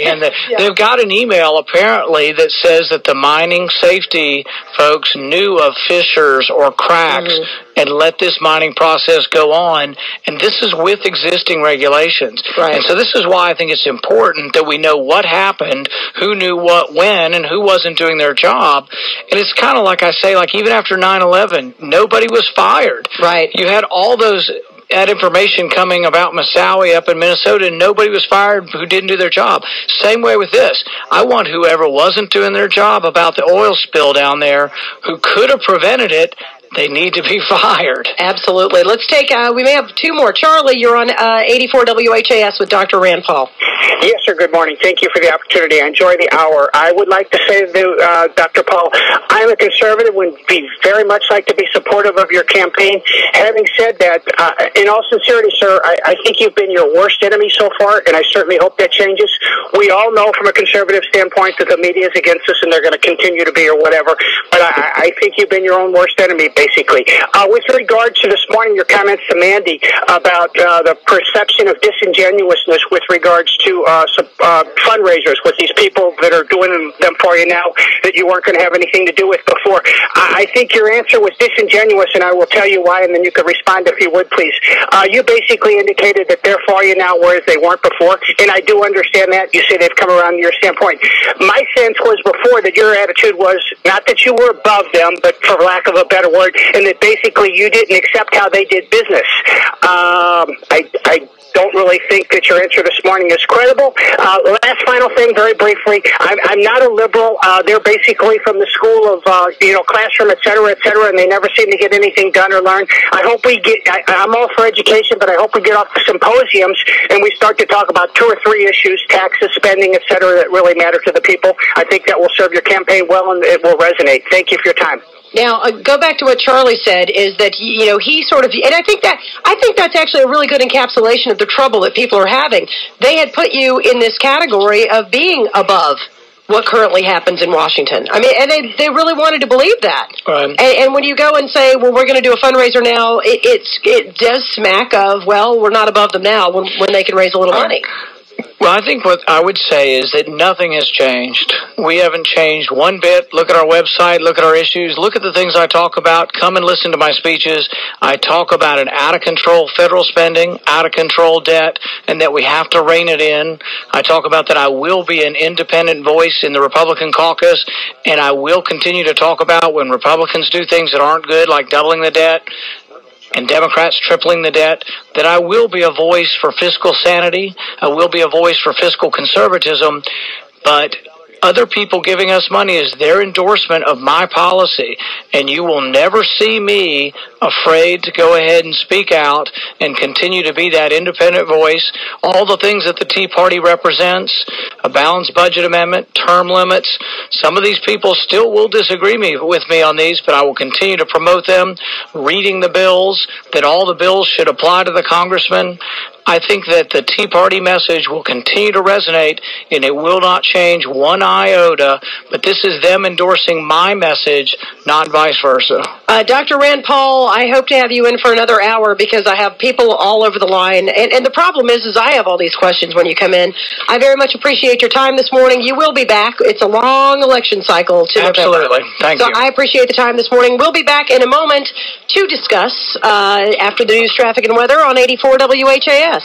And they've got an email, apparently, that says that the mining safety folks knew of fissures or cracks and let this mining process go on. And this is with existing regulations. Right. And so this is why I think it's important that we know what happened, who knew what when, and who wasn't doing their job. And it's kind of like I say, like even after 9/11, nobody was fired. Right. You had all that information coming about Moussaoui up in Minnesota, and nobody was fired who didn't do their job. Same way with this. I want whoever wasn't doing their job about the oil spill down there, who could have prevented it, they need to be fired. Absolutely. Let's take, we may have two more. Charlie, you're on 84 WHAS with Dr. Rand Paul. Yes, sir. Good morning. Thank you for the opportunity. I enjoy the hour. I would like to say to Dr. Paul, I'm a conservative, would be very much like to be supportive of your campaign. Having said that, in all sincerity, sir, I think you've been your worst enemy so far, and I certainly hope that changes. We all know from a conservative standpoint that the media is against us, and they're going to continue to be or whatever, but I think you've been your own worst enemy, basically. With regard to this morning, your comments to Mandy about the perception of disingenuousness with regards to fundraisers with these people that are doing them for you now that you weren't going to have anything to do with before. I think your answer was disingenuous, and I will tell you why, and then you could respond if you would, please. You basically indicated that they're for you now, whereas they weren't before, and I do understand that. You say they've come around to your standpoint. My sense was before that your attitude was not that you were above them, but for lack of a better word, and that basically you didn't accept how they did business. I don't really think that your answer this morning is credible. Last final thing, very briefly, I'm not a liberal. They're basically from the school of, classroom, et cetera, and they never seem to get anything done or learn. I hope we get, I'm all for education, but I hope we get off the symposiums and we start to talk about 2 or 3 issues, taxes, spending, et cetera, that really matter to the people. I think that will serve your campaign well and it will resonate. Thank you for your time. Now, go back to what Charlie said, is that, he sort of, and I think that's actually a really good encapsulation of the trouble that people are having. They had put you in this category of being above what currently happens in Washington. I mean, and they really wanted to believe that. Right. And when you go and say, well, we're going to do a fundraiser now, it does smack of, well, we're not above them now when they can raise a little money. Well, I think what I would say is that nothing has changed. We haven't changed one bit. Look at our website. Look at our issues. Look at the things I talk about. Come and listen to my speeches. I talk about an out-of-control federal spending, out-of-control debt, and that we have to rein it in. I talk about that I will be an independent voice in the Republican caucus, and I will continue to talk about when Republicans do things that aren't good, like doubling the debt, and Democrats tripling the debt, that I will be a voice for fiscal sanity. I will be a voice for fiscal conservatism, but other people giving us money is their endorsement of my policy, and you will never see me afraid to go ahead and speak out and continue to be that independent voice. All the things that the Tea Party represents, a balanced budget amendment, term limits, some of these people still will disagree with me on these, but I will continue to promote them, reading the bills, that all the bills should apply to the congressman. I think that the Tea Party message will continue to resonate, and it will not change one iota, but this is them endorsing my message, not vice versa. Dr. Rand Paul, I hope to have you in for another hour because I have people all over the line, and the problem is I have all these questions when you come in. I very much appreciate your time this morning. You will be back. It's a long election cycle to Absolutely. November. Thank you. So I appreciate the time this morning. We'll be back in a moment to discuss after the news, traffic, and weather on 84 WHAS.